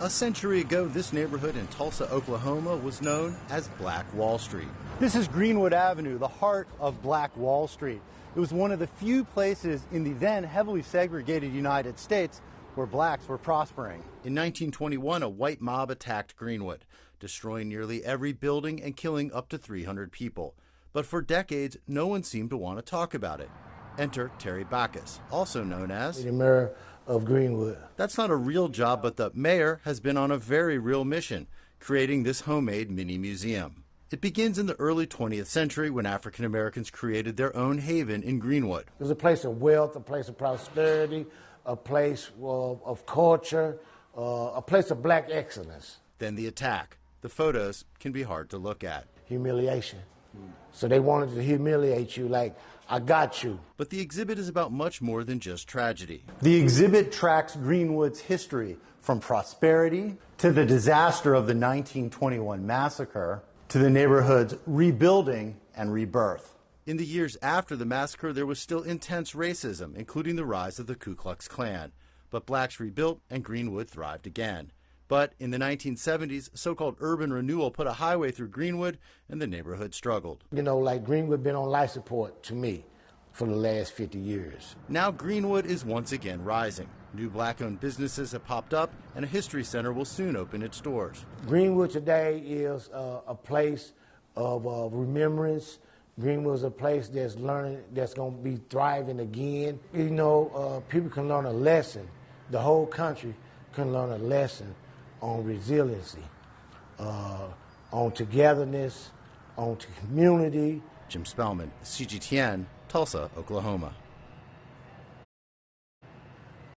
A century ago, this neighborhood in Tulsa, Oklahoma was known as Black Wall Street. This is Greenwood Avenue, the heart of Black Wall Street. It was one of the few places in the then heavily segregated United States where blacks were prospering. In 1921, a white mob attacked Greenwood, destroying nearly every building and killing up to 300 people. But for decades, no one seemed to want to talk about it. Enter Terry Backus, also known as the mayor of Greenwood. That's not a real job, but the mayor has been on a very real mission, creating this homemade mini museum. It begins in the early 20th century when African Americans created their own haven in Greenwood. It was a place of wealth, a place of prosperity, a place of culture, a place of black excellence. Then the attack. The photos can be hard to look at. Humiliation. So they wanted to humiliate you like, I got you. But the exhibit is about much more than just tragedy. The exhibit tracks Greenwood's history from prosperity to the disaster of the 1921 massacre to the neighborhood's rebuilding and rebirth. In the years after the massacre, there was still intense racism, including the rise of the Ku Klux Klan. But blacks rebuilt and Greenwood thrived again. But in the 1970s, so-called urban renewal put a highway through Greenwood, and the neighborhood struggled. You know, like Greenwood been on life support to me for the last 50 years. Now Greenwood is once again rising. New black-owned businesses have popped up, and a history center will soon open its doors. Greenwood today is a place of remembrance. Greenwood is a place that's learning, that's going to be thriving again. You know, people can learn a lesson. The whole country can learn a lesson on resiliency, on togetherness, on community. Jim Spellman, CGTN, Tulsa, Oklahoma.